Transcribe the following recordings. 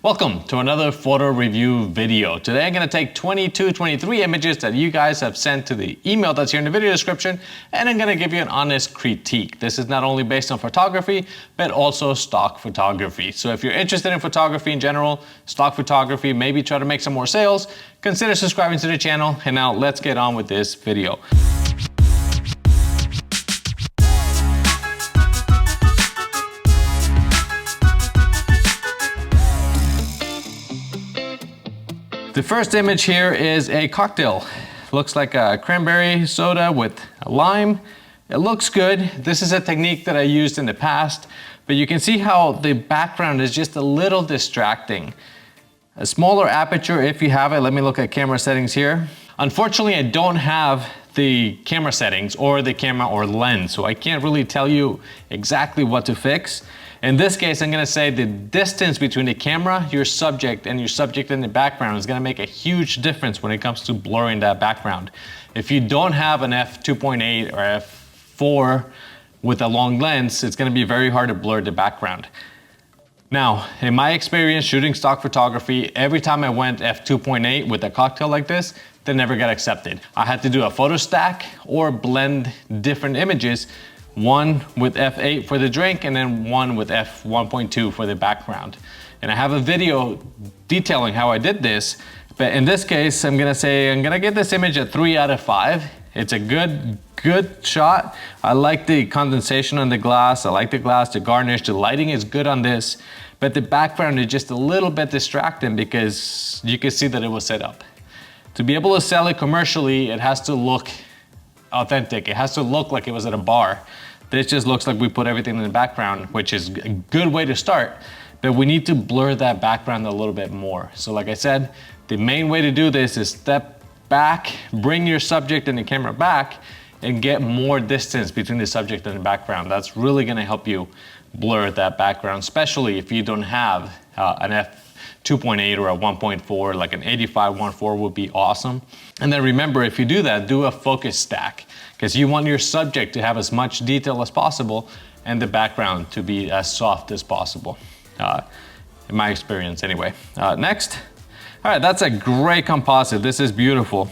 Welcome to another photo review video. Today I'm going to take 23 images that you guys have sent to the email that's here in the video description, and I'm going to give you an honest critique. This is not only based on photography, but also stock photography. So if you're interested in photography in general, stock photography, maybe try to make some more sales, consider subscribing to the channel. And now let's get on with this video. The first image here is a cocktail. Looks like a cranberry soda with a lime. It looks good. This is a technique that I used in the past, but you can see how the background is just a little distracting. A smaller aperture if you have it. Let me look at camera settings here. Unfortunately, I don't have the camera settings or the camera or lens, so I can't really tell you exactly what to fix. In this case, I'm gonna say the distance between the camera, your subject, and your subject in the background is gonna make a huge difference when it comes to blurring that background. If you don't have an f2.8 or f4 with a long lens, it's gonna be very hard to blur the background. Now, in my experience shooting stock photography, every time I went f2.8 with a cocktail like this, they never got accepted. I had to do a photo stack or blend different images, one with f8 for the drink and then one with f1.2 for the background. And I have a video detailing how I did this, but in this case, I'm gonna give this image a 3 out of 5. It's a good shot. I like the condensation on the glass. I like the glass, the garnish, the lighting is good on this, but the background is just a little bit distracting because you can see that it was set up. To be able to sell it commercially, it has to look authentic. It has to look like it was at a bar. This just looks like we put everything in the background, which is a good way to start, but we need to blur that background a little bit more. So like I said, the main way to do this is step back, bring your subject and the camera back, and get more distance between the subject and the background. That's really gonna help you blur that background, especially if you don't have an f2.8 or a 1.4, like an 85-1.4 would be awesome. And then remember, if you do that, do a focus stack, because you want your subject to have as much detail as possible and the background to be as soft as possible, in my experience anyway. Next. All right, that's a great composite. This is beautiful.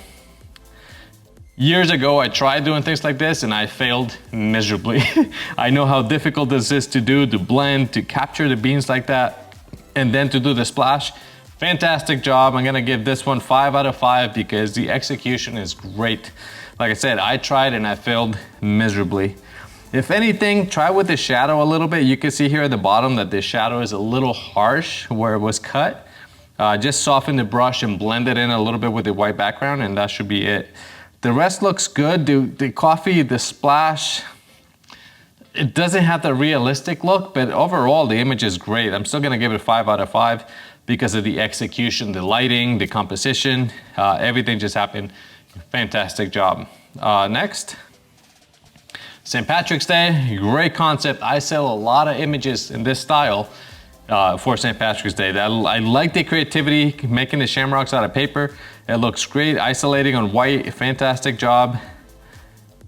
Years ago, I tried doing things like this and I failed miserably. I know how difficult this is to do, to blend, to capture the beans like that, and then to do the splash. Fantastic job. I'm gonna give this one 5 out of 5 because the execution is great. Like I said, I tried and I failed miserably. If anything, try with the shadow a little bit. You can see here at the bottom that the shadow is a little harsh where it was cut. Just soften the brush and blend it in a little bit with the white background and that should be it. The rest looks good. The coffee, the splash, it doesn't have the realistic look, but overall the image is great. I'm still gonna give it a 5 out of 5 because of the execution, the lighting, the composition, everything just happened. Fantastic job. Next, St. Patrick's Day, great concept. I sell a lot of images in this style for St. Patrick's Day. I like the creativity, making the shamrocks out of paper. It looks great, isolating on white, fantastic job.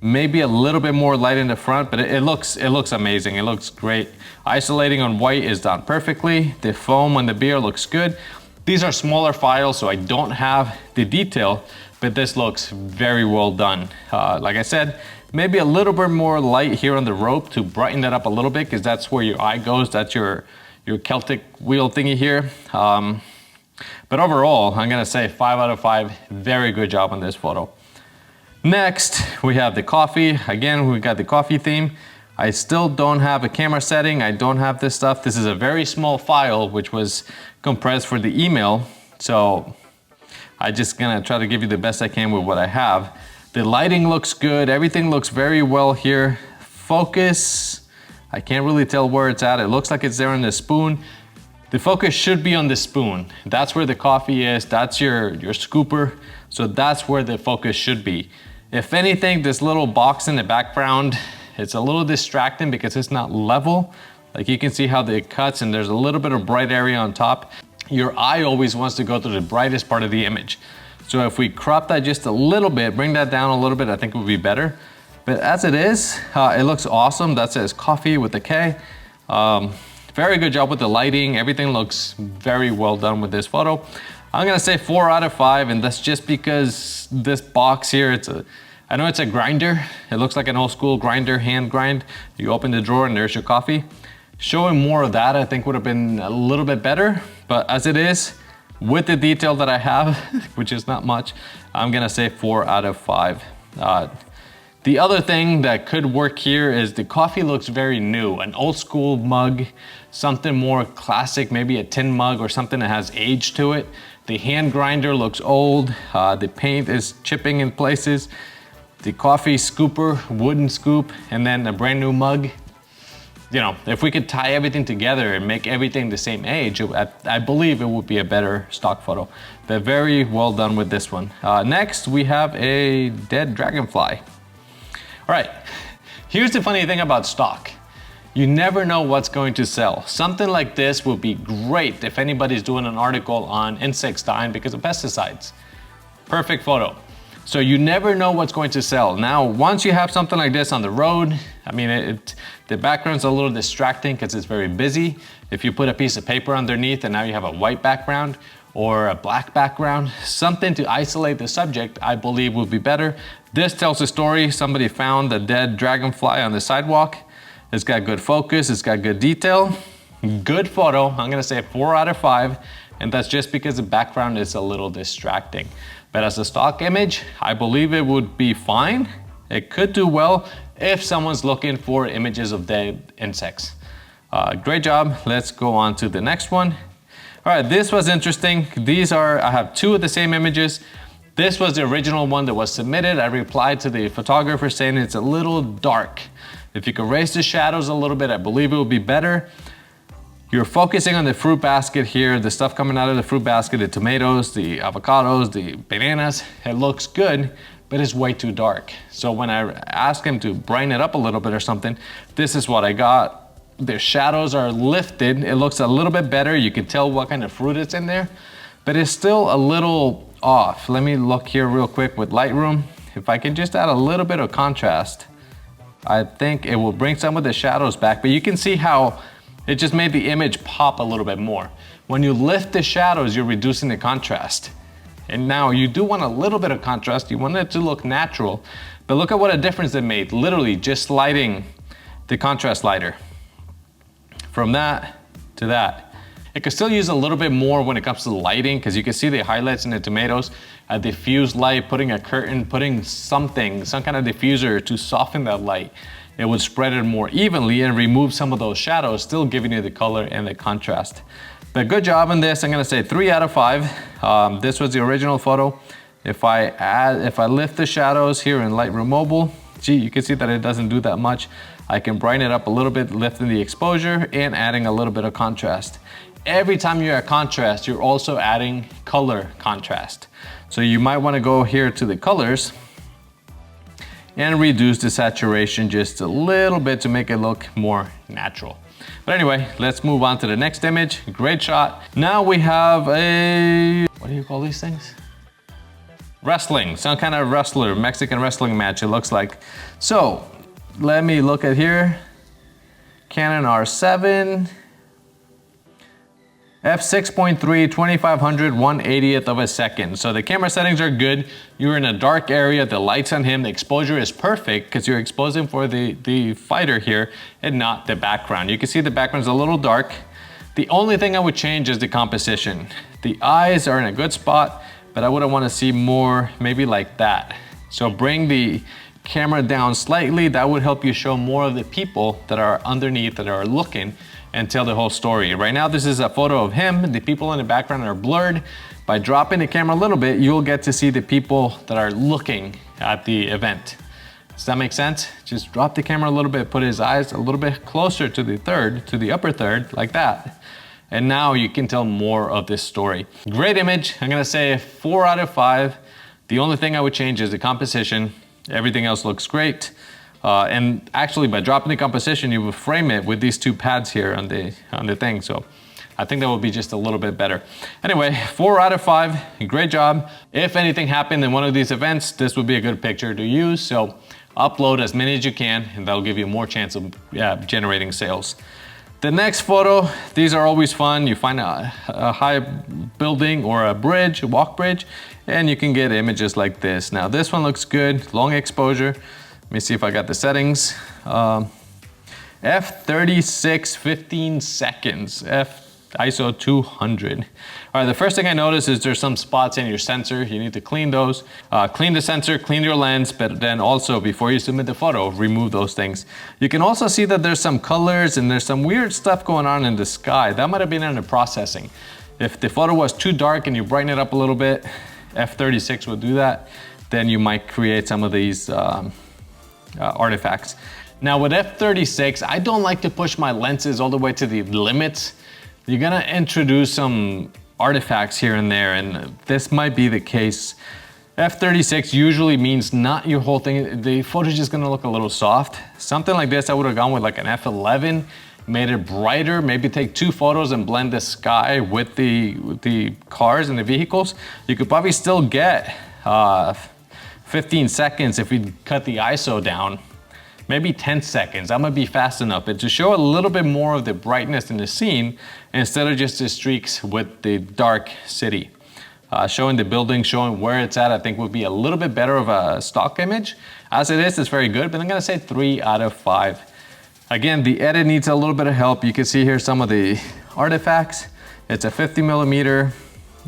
Maybe a little bit more light in the front, but it looks amazing. It looks great. Isolating on white is done perfectly. The foam on the beer looks good. These are smaller files, so I don't have the detail, but this looks very well done. Like I said, maybe a little bit more light here on the rope to brighten that up a little bit, because that's where your eye goes. That's your Celtic wheel thingy here. But overall, I'm gonna say 5 out of 5. Very good job on this photo. Next, we have the coffee. Again, we got the coffee theme. I still don't have a camera setting. I don't have this stuff. This is a very small file, which was compressed for the email. So I'm just gonna try to give you the best I can with what I have. The lighting looks good. Everything looks very well here. Focus, I can't really tell where it's at. It looks like it's there on the spoon. The focus should be on the spoon. That's where the coffee is. That's your scooper. So that's where the focus should be. If anything, this little box in the background, it's a little distracting because it's not level. Like you can see how it cuts and there's a little bit of bright area on top. Your eye always wants to go to the brightest part of the image. So if we crop that just a little bit, bring that down a little bit, I think it would be better. But as it is, it looks awesome. That says coffee with a K. Very good job with the lighting. Everything looks very well done with this photo. I'm gonna say 4 out of 5, and that's just because this box here, I know it's a grinder. It looks like an old school grinder, hand grind. You open the drawer and there's your coffee. Showing more of that I think would have been a little bit better, but as it is, with the detail that I have, which is not much, I'm gonna say 4 out of 5. The other thing that could work here is the coffee looks very new, an old school mug, something more classic, maybe a tin mug or something that has age to it. The hand grinder looks old, the paint is chipping in places. The coffee scooper, wooden scoop, and then a brand new mug. You know, if we could tie everything together and make everything the same age, I believe it would be a better stock photo. They're very well done with this one. Next, we have a dead dragonfly. All right, here's the funny thing about stock. You never know what's going to sell. Something like this would be great if anybody's doing an article on insects dying because of pesticides. Perfect photo. So you never know what's going to sell. Now, once you have something like this on the road, I mean, the background's a little distracting because it's very busy. If you put a piece of paper underneath and now you have a white background or a black background, something to isolate the subject, I believe would be better. This tells a story. Somebody found a dead dragonfly on the sidewalk. It's got good focus, it's got good detail. Good photo, I'm gonna say 4 out of 5, and that's just because the background is a little distracting. But as a stock image, I believe it would be fine. It could do well if someone's looking for images of dead insects. Great job, let's go on to the next one. All right, this was interesting. I have 2 of the same images. This was the original one that was submitted. I replied to the photographer saying it's a little dark. If you could raise the shadows a little bit, I believe it would be better. You're focusing on the fruit basket here, the stuff coming out of the fruit basket, the tomatoes, the avocados, the bananas. It looks good, but it's way too dark. So when I asked him to brighten it up a little bit or something, this is what I got. The shadows are lifted. It looks a little bit better. You can tell what kind of fruit it's in there, but it's still a little off. Let me look here real quick with Lightroom. If I can just add a little bit of contrast, I think it will bring some of the shadows back, but you can see how it just made the image pop a little bit more. When you lift the shadows, you're reducing the contrast. And now you do want a little bit of contrast. You want it to look natural, but look at what a difference it made. Literally just sliding the contrast slider from that to that. It could still use a little bit more when it comes to the lighting, because you can see the highlights in the tomatoes, a diffused light, putting a curtain, putting something, some kind of diffuser to soften that light. It would spread it more evenly and remove some of those shadows, still giving you the color and the contrast. But good job on this. I'm gonna say 3 out of 5. This was the original photo. If I lift the shadows here in Lightroom Mobile, gee, you can see that it doesn't do that much. I can brighten it up a little bit, lifting the exposure and adding a little bit of contrast. Every time you add contrast, you're also adding color contrast. So you might want to go here to the colors and reduce the saturation just a little bit to make it look more natural. But anyway, let's move on to the next image. Great shot. Now we have what do you call these things? Wrestling, some kind of wrestler, Mexican wrestling match it looks like. So let me look at here. Canon R7. f6.3, 2500, 1/80th of a second. So the camera settings are good. You're in a dark area, the light's on him, the exposure is perfect because you're exposing for the fighter here and not the background. You can see the background's a little dark. The only thing I would change is the composition. The eyes are in a good spot, but I would want to see more maybe like that. So bring the camera down slightly. That would help you show more of the people that are underneath, that are looking, and tell the whole story. Right now, this is a photo of him. The people in the background are blurred. By dropping the camera a little bit, you'll get to see the people that are looking at the event. Does that make sense? Just drop the camera a little bit, put his eyes a little bit closer to the upper third, like that. And now you can tell more of this story. Great image. I'm gonna say 4 out of 5. The only thing I would change is the composition. Everything else looks great. And actually, by dropping the composition, you will frame it with these 2 pads here on the thing. So I think that would be just a little bit better. Anyway, 4 out of 5, great job. If anything happened in one of these events, this would be a good picture to use. So upload as many as you can, and that'll give you more chance of generating sales. The next photo, these are always fun. You find a high building or a bridge, a walk bridge, and you can get images like this. Now this one looks good, long exposure. Let me see if I got the settings. F36, 15 seconds, ISO 200. All right, the first thing I noticed is there's some spots in your sensor. You need to clean those. Clean the sensor, clean your lens, but then also before you submit the photo, remove those things. You can also see that there's some colors and there's some weird stuff going on in the sky. That might have been in the processing. If the photo was too dark and you brighten it up a little bit, F36 will do that. Then you might create some of these artifacts. Now with F36, I don't like to push my lenses all the way to the limits. You're gonna introduce some artifacts here and there, and this might be the case. F36 usually means not your whole thing. The photo's just gonna look a little soft. Something like this, I would have gone with like an F11, made it brighter, maybe take 2 photos and blend the sky with the cars and the vehicles. You could probably still get 15 seconds if we cut the ISO down. Maybe 10 seconds, that might be fast enough, but to show a little bit more of the brightness in the scene instead of just the streaks with the dark city. Showing the building, showing where it's at, I think would be a little bit better of a stock image. As it is, it's very good, but I'm gonna say 3 out of 5. Again, the edit needs a little bit of help. You can see here some of the artifacts. It's a 50 millimeter,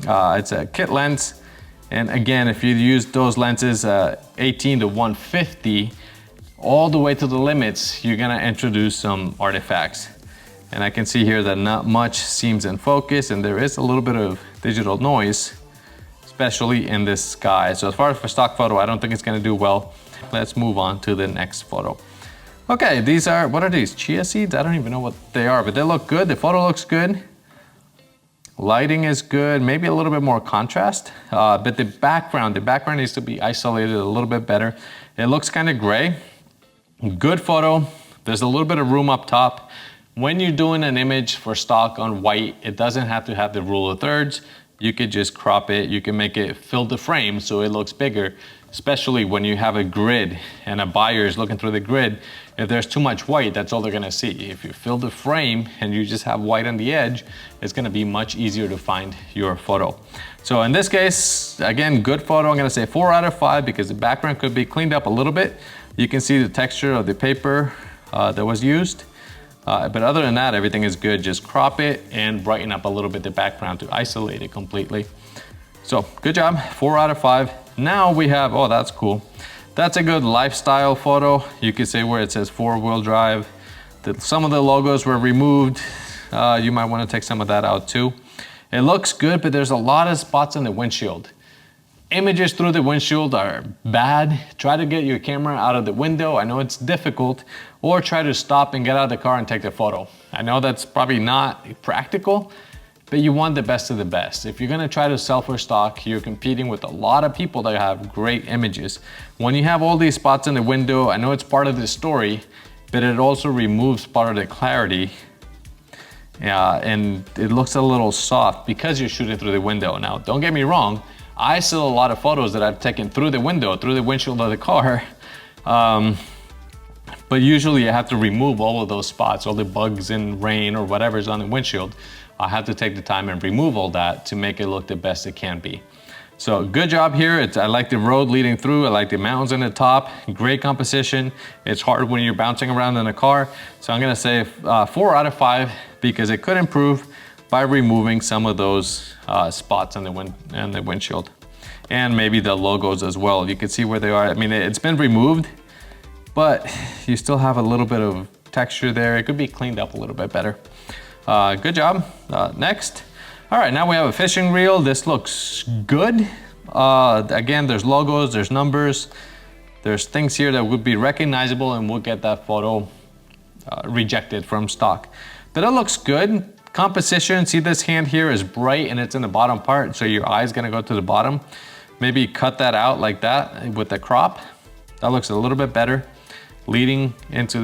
it's a kit lens. And again, if you use those lenses, 18 to 150, all the way to the limits, you're gonna introduce some artifacts. And I can see here that not much seems in focus, and there is a little bit of digital noise, especially in this sky. So as far as for stock photo, I don't think it's gonna do well. Let's move on to the next photo. Okay, these are, what are these? Chia seeds? I don't even know what they are, but they look good. The photo looks good. Lighting is good, maybe a little bit more contrast, but the background needs to be isolated a little bit better. It looks kind of gray. Good photo. There's a little bit of room up top. When you're doing an image for stock on white, it doesn't have to have the rule of thirds. You could just crop it. You can make it fill the frame so it looks bigger, especially when you have a grid and a buyer is looking through the grid. If there's too much white, that's all they're gonna see. If you fill the frame and you just have white on the edge, it's gonna be much easier to find your photo. So in this case, again, good photo. I'm gonna say 4 out of 5 because the background could be cleaned up a little bit. You can see the texture of the paper that was used. But other than that, everything is good. Just crop it and brighten up a little bit the background to isolate it completely. So good job, 4 out of 5. Now we have, oh, that's cool. That's a good lifestyle photo. You could say where it says 4-wheel drive. Some of the logos were removed. You might want to take some of that out too. It looks good, but there's a lot of spots in the windshield. Images through the windshield are bad. Try to get your camera out of the window. I know it's difficult, or try to stop and get out of the car and take the photo. I know that's probably not practical, but you want the best of the best. If you're gonna try to sell for stock, you're competing with a lot of people that have great images. When you have all these spots in the window, I know it's part of the story, but it also removes part of the clarity. And it looks a little soft because you're shooting through the window. Now, don't get me wrong, I still a lot of photos that I've taken through the window, through the windshield of the car. But usually I have to remove all of those spots, all the bugs and rain or whatever's on the windshield. I have to take the time and remove all that to make it look the best it can be. So good job here. I like the road leading through. I like the mountains in the top. Great composition. It's hard when you're bouncing around in a car. So I'm gonna say 4 out of 5 because it could improve by removing some of those spots on the windshield. And maybe the logos as well. You can see where they are. I mean, it's been removed, but you still have a little bit of texture there. It could be cleaned up a little bit better. Good job. Next. All right, now we have a fishing reel. This looks good. Again, there's logos, there's numbers. There's things here that would be recognizable and would get that photo rejected from stock. But it looks good. Composition, see this hand here is bright and it's in the bottom part, so your eye's gonna go to the bottom. Maybe cut that out like that with the crop. That looks a little bit better, leading into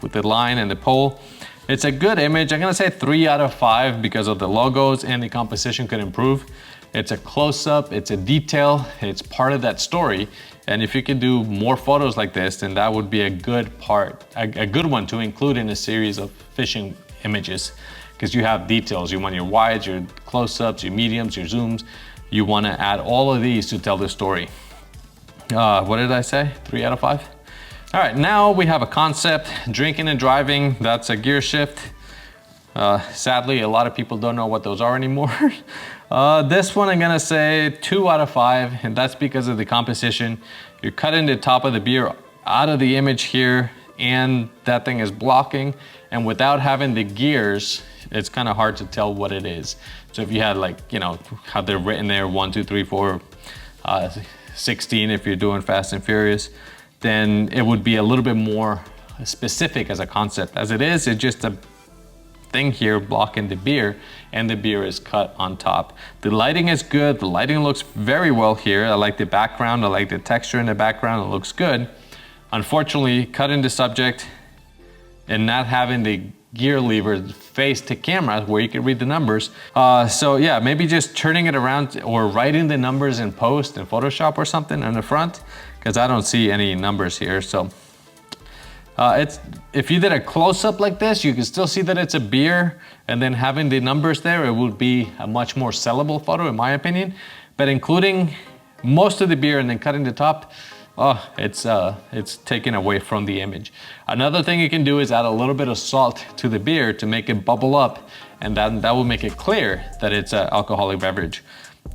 with the line and the pole. It's a good image. I'm gonna say 3 out of 5 because of the logos and the composition could improve. It's a close-up, it's a detail, it's part of that story. And if you can do more photos like this, then that would be a good part, a good one to include in a series of fishing images because you have details. You want your wides, your close-ups, your mediums, your zooms. You want to add all of these to tell the story. What did I say? 3 out of 5? All right, now we have a concept, drinking and driving. That's a gear shift. Sadly, a lot of people don't know what those are anymore. This one I'm gonna say 2 out of 5, and that's because of the composition. You're cutting the top of the beer out of the image here, and that thing is blocking. And without having the gears, it's kind of hard to tell what it is. So if you had, like, you know, how they're written there, 1, 2, 3, 4, 16 if you're doing Fast and Furious, then it would be a little bit more specific as a concept. As it is, it's just a thing here blocking the beer, and the beer is cut on top. The lighting is good. The lighting looks very well here. I like the background. I like the texture in the background. It looks good. Unfortunately, cutting the subject and not having the gear lever face to camera where you can read the numbers. So yeah, maybe just turning it around or writing the numbers in post in Photoshop or something on the front, because I don't see any numbers here. So if you did a close-up like this, you can still see that it's a beer, and then having the numbers there, it would be a much more sellable photo in my opinion. But including most of the beer and then cutting the top, it's taken away from the image. Another thing you can do is add a little bit of salt to the beer to make it bubble up, and that will make it clear that it's an alcoholic beverage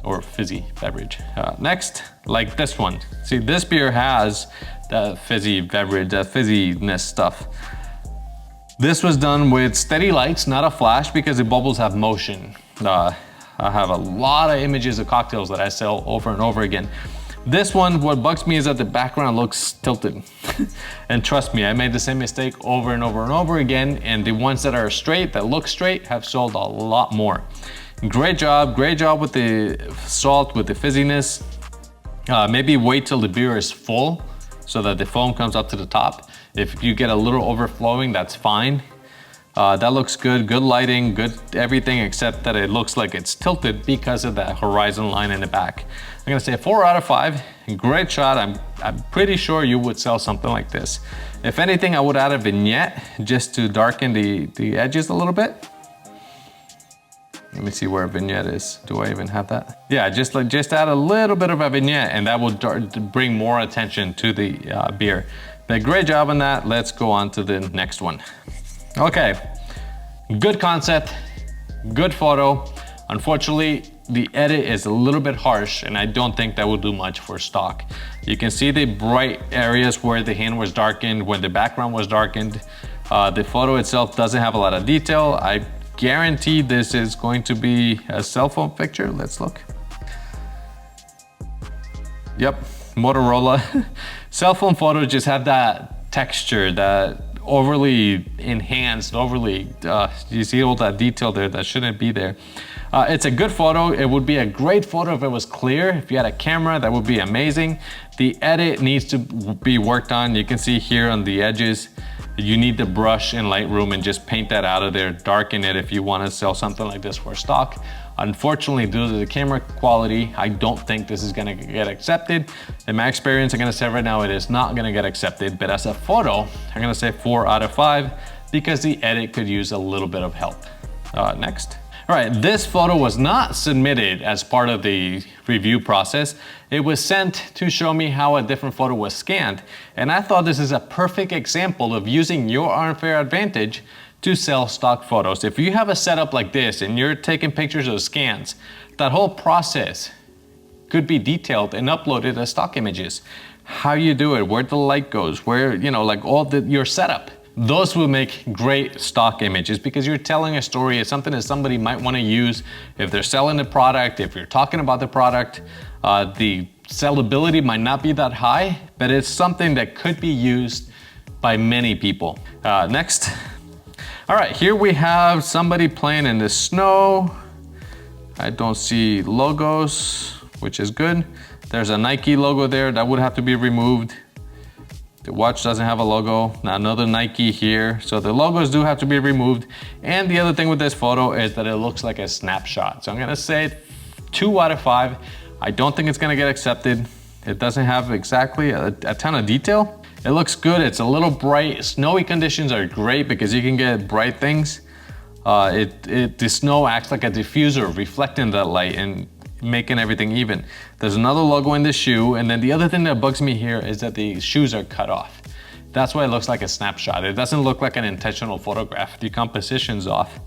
or fizzy beverage. Next, like this one. See, this beer has the fizzy beverage, the fizziness stuff. This was done with steady lights, not a flash, because the bubbles have motion. I have a lot of images of cocktails that I sell over and over again. This one, what bugs me is that the background looks tilted. And trust me, I made the same mistake over and over and over again, and the ones that are straight, that look straight, have sold a lot more. Great job with the salt, with the fizziness. Maybe wait till the beer is full so that the foam comes up to the top. If you get a little overflowing, that's fine. That looks good, good lighting, good everything, except that it looks like it's tilted because of that horizon line in the back. I'm gonna say 4 out of 5, great shot. I'm pretty sure you would sell something like this. If anything, I would add a vignette just to darken the edges a little bit. Let me see where a vignette is. Do I even have that? Yeah, just add a little bit of a vignette, and that will bring more attention to the beer. But great job on that. Let's go on to the next one. Okay, good concept, good photo. Unfortunately, the edit is a little bit harsh, and I don't think that will do much for stock. You can see the bright areas where the hand was darkened, when the background was darkened. The photo itself doesn't have a lot of detail. I guarantee this is going to be a cell phone picture. Let's look. Yep, Motorola. Cell phone photos just have that texture, that overly enhanced, you see all that detail there that shouldn't be there. It's a good photo. It would be a great photo if it was clear. If you had a camera, that would be amazing. The edit needs to be worked on. You can see here on the edges, you need the brush in Lightroom and just paint that out of there, darken it if you want to sell something like this for stock. Unfortunately, due to the camera quality, I don't think this is gonna get accepted. In my experience, I'm gonna say right now, it is not gonna get accepted, but as a photo, I'm gonna say 4 out of 5 because the edit could use a little bit of help. Next. All right, this photo was not submitted as part of the review process. It was sent to show me how a different photo was scanned. And I thought this is a perfect example of using your unfair advantage to sell stock photos. If you have a setup like this and you're taking pictures of scans, that whole process could be detailed and uploaded as stock images. How you do it, where the light goes, where, you know, like your setup. Those will make great stock images because you're telling a story. It's something that somebody might want to use if they're selling the product, if you're talking about the product. The sellability might not be that high, but it's something that could be used by many people. Next. All right, here we have somebody playing in the snow. I don't see logos, which is good. There's a Nike logo there that would have to be removed. The watch doesn't have a logo. Now another Nike here. So the logos do have to be removed. And the other thing with this photo is that it looks like a snapshot. So I'm gonna say 2 out of 5. I don't think it's gonna get accepted. It doesn't have exactly a ton of detail. It looks good, it's a little bright. Snowy conditions are great because you can get bright things. The snow acts like a diffuser, reflecting that light and making everything even. There's another logo in the shoe, and then the other thing that bugs me here is that the shoes are cut off. That's why it looks like a snapshot. It doesn't look like an intentional photograph. The composition's off.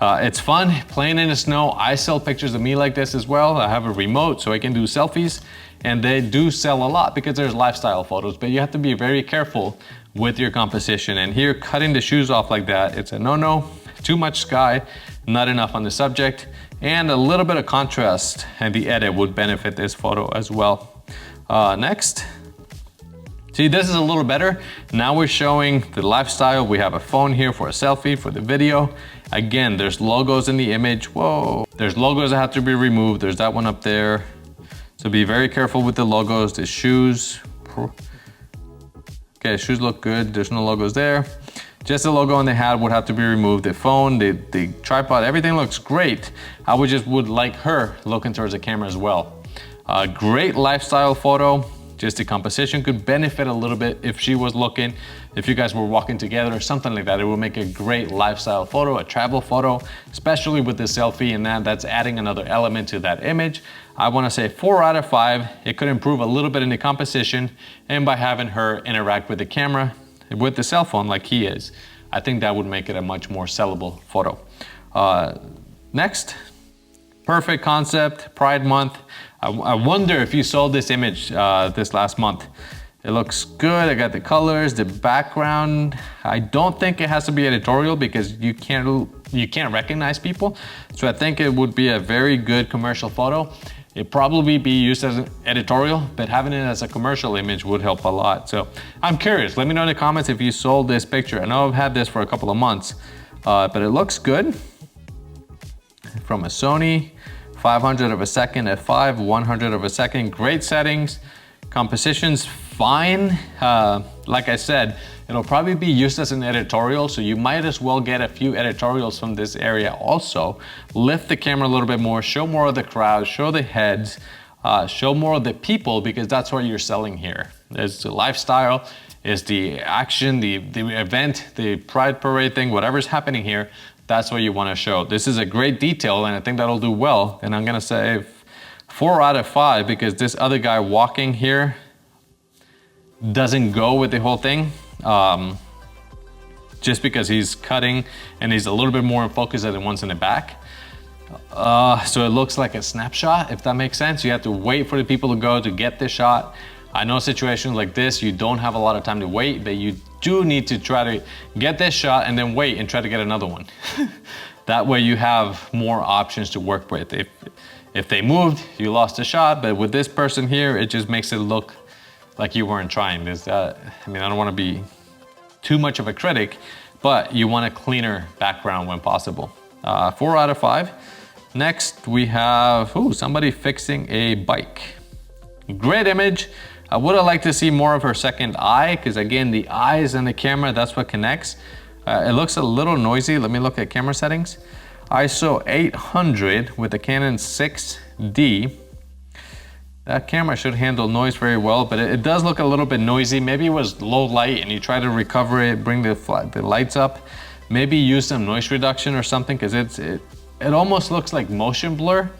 It's fun playing in the snow. I sell pictures of me like this as well. I have a remote so I can do selfies, and they do sell a lot because there's lifestyle photos, but you have to be very careful with your composition. And here, cutting the shoes off like that, it's a no-no. Too much sky, not enough on the subject, and a little bit of contrast, and the edit would benefit this photo as well. Next. See, this is a little better. Now we're showing the lifestyle. We have a phone here for a selfie, for the video. Again, there's logos in the image. Whoa, there's logos that have to be removed. There's that one up there. So be very careful with the logos. The shoes. Okay, shoes look good. There's no logos there. Just the logo on the hat would have to be removed. The phone, the tripod, everything looks great. I would like her looking towards the camera as well. Great lifestyle photo. Just the composition could benefit a little bit if she was looking, if you guys were walking together or something like that. It would make a great lifestyle photo, a travel photo, especially with the selfie, and that's adding another element to that image. I want to say 4 out of 5. It could improve a little bit in the composition, and by having her interact with the camera, with the cell phone like he is, I think that would make it a much more sellable photo. Next, perfect concept, Pride Month. I wonder if you sold this image this last month. It looks good. I got the colors, the background. I don't think it has to be editorial because you can't recognize people. So I think it would be a very good commercial photo. It'd probably be used as an editorial, but having it as a commercial image would help a lot. So I'm curious, let me know in the comments if you sold this picture. I know I've had this for a couple of months, but it looks good. From a Sony, 500 of a second f5, 100 of a second, great settings. Composition's fine. Like I said, it'll probably be used as an editorial, so you might as well get a few editorials from this area also. Lift the camera a little bit more, show more of the crowd, show the heads, show more of the people, because that's what you're selling here. It's the lifestyle, it's the action, the event, the Pride Parade thing, whatever's happening here, that's what you want to show. This is a great detail, and I think that'll do well. And I'm gonna say 4 out of 5 because this other guy walking here doesn't go with the whole thing. Just because he's cutting and he's a little bit more in focus than the ones in the back. So it looks like a snapshot, if that makes sense. You have to wait for the people to go to get the shot. I know situations like this, you don't have a lot of time to wait, but you do need to try to get this shot and then wait and try to get another one. That way you have more options to work with. If they moved, you lost a shot, but with this person here, it just makes it look like you weren't trying. I mean, I don't want to be too much of a critic, but you want a cleaner background when possible. 4 out of 5. Next, we have somebody fixing a bike. Great image. I would have liked to see more of her second eye, because again, the eyes and the camera, that's what connects. It looks a little noisy. Let me look at camera settings. ISO 800 with the Canon 6D. That camera should handle noise very well, but it does look a little bit noisy. Maybe it was low light and you try to recover it, bring the lights up. Maybe use some noise reduction or something, because it almost looks like motion blur.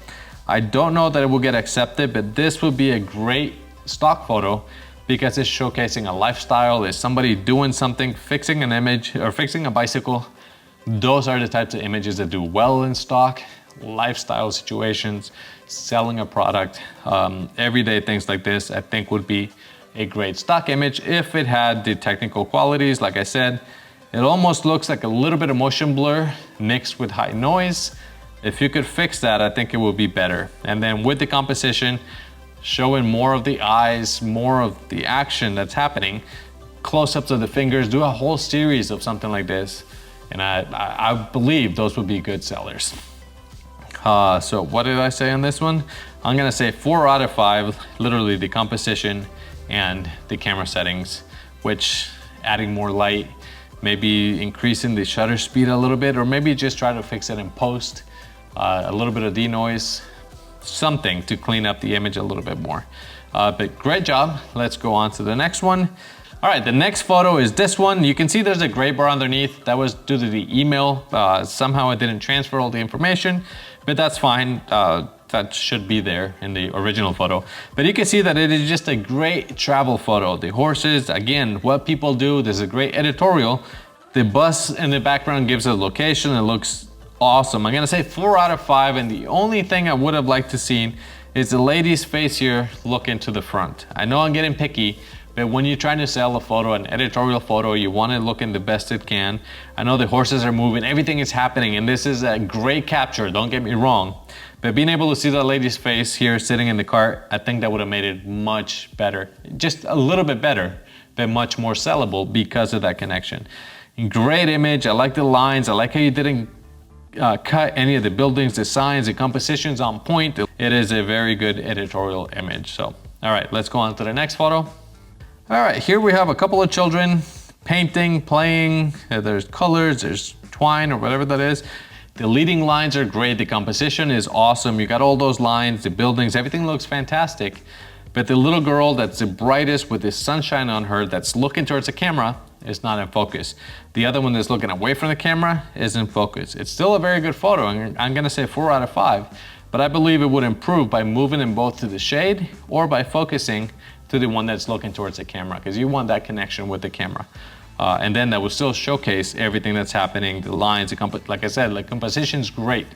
I don't know that it will get accepted, but this would be a great stock photo because it's showcasing a lifestyle. Is somebody doing something, fixing an image or fixing a bicycle. Those are the types of images that do well in stock. Lifestyle situations, selling a product, everyday things like this, I think would be a great stock image if it had the technical qualities. Like I said, it almost looks like a little bit of motion blur mixed with high noise. If you could fix that, I think it would be better. And then with the composition, showing more of the eyes, more of the action that's happening, close-ups of the fingers, do a whole series of something like this. And I believe those would be good sellers. So what did I say on this one? I'm gonna say 4 out of 5, literally the composition and the camera settings, which adding more light, maybe increasing the shutter speed a little bit, or maybe just try to fix it in post, a little bit of denoise, something to clean up the image a little bit more. But great job. Let's go on to the next one. All right, the next photo is this one. You can see there's a gray bar underneath. That was due to the email. Somehow it didn't transfer all the information, but that's fine. That should be there in the original photo. But you can see that it is just a great travel photo. The horses, again, what people do, there's a great editorial. The bus in the background gives a location. It looks awesome. I'm gonna say 4 out of 5, and the only thing I would have liked to see is the lady's face here look into the front. I know I'm getting picky, but when you're trying to sell a photo, an editorial photo, you want to look in the best it can. I know the horses are moving, everything is happening, and this is a great capture, don't get me wrong. But being able to see the lady's face here sitting in the cart, I think that would have made it much better. Just a little bit better, but much more sellable because of that connection. Great image, I like the lines, I like how you didn't cut any of the buildings, the signs, the composition's on point. It is a very good editorial image. So, all right, let's go on to the next photo. All right, here we have a couple of children painting, playing. There's colors, there's twine or whatever that is. The leading lines are great. The composition is awesome. You got all those lines, the buildings, everything looks fantastic. But the little girl that's the brightest with the sunshine on her that's looking towards the camera is not in focus. The other one that's looking away from the camera is in focus. It's still a very good photo, and I'm gonna say 4 out of 5, but I believe it would improve by moving them both to the shade or by focusing to the one that's looking towards the camera, because you want that connection with the camera. And then that will still showcase everything that's happening, the lines, like I said, the composition's great.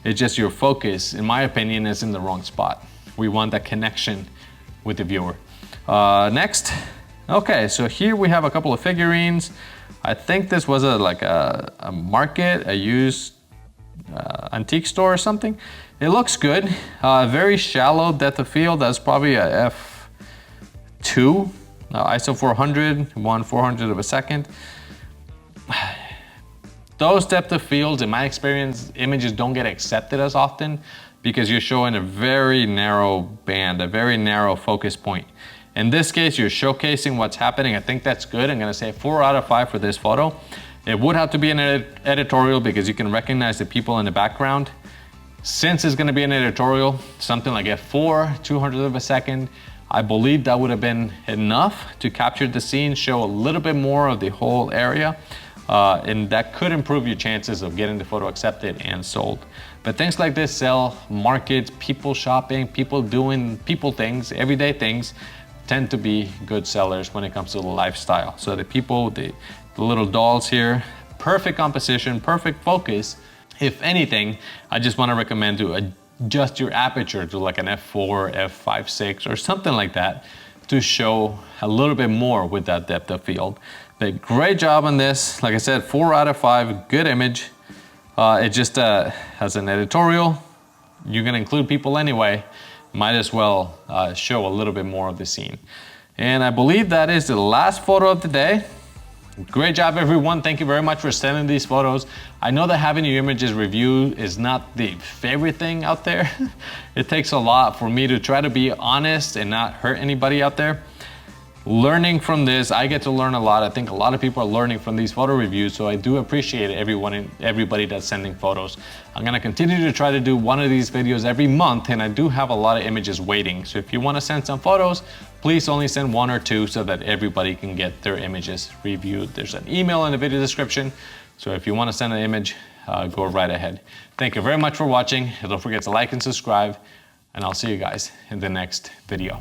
It's just your focus, in my opinion, is in the wrong spot. We want that connection with the viewer. Next. Okay, so here we have a couple of figurines. I think this was like a market, a used antique store or something. It looks good. Very shallow depth of field. That's probably a f2, ISO 400, 1/400 of a second. Those depth of fields, in my experience, images don't get accepted as often because you're showing a very narrow band, a very narrow focus point. In this case, you're showcasing what's happening. I think that's good. I'm gonna say 4 out of 5 for this photo. It would have to be an editorial because you can recognize the people in the background. Since it's gonna be an editorial, something like f4, 200 of a second, I believe that would have been enough to capture the scene, show a little bit more of the whole area, and that could improve your chances of getting the photo accepted and sold. But things like this sell, markets, people shopping, people doing people things, everyday things, tend to be good sellers when it comes to the lifestyle. So the people, the little dolls here, perfect composition, perfect focus. If anything, I just want to recommend to adjust your aperture to like an f4, f5.6 or something like that to show a little bit more with that depth of field. But great job on this. Like I said, 4 out of 5, good image. It just has an editorial. You're gonna include people anyway. Might as well show a little bit more of the scene. And I believe that is the last photo of the day. Great job, everyone. Thank you very much for sending these photos. I know that having your images reviewed is not the favorite thing out there. It takes a lot for me to try to be honest and not hurt anybody out there. Learning from this, I get to learn a lot. I think a lot of people are learning from these photo reviews, so I do appreciate everybody that's sending photos. I'm gonna continue to try to do one of these videos every month, and I do have a lot of images waiting. So if you wanna send some photos, please only send 1 or 2 so that everybody can get their images reviewed. There's an email in the video description, so if you wanna send an image, go right ahead. Thank you very much for watching. Don't forget to like and subscribe, and I'll see you guys in the next video.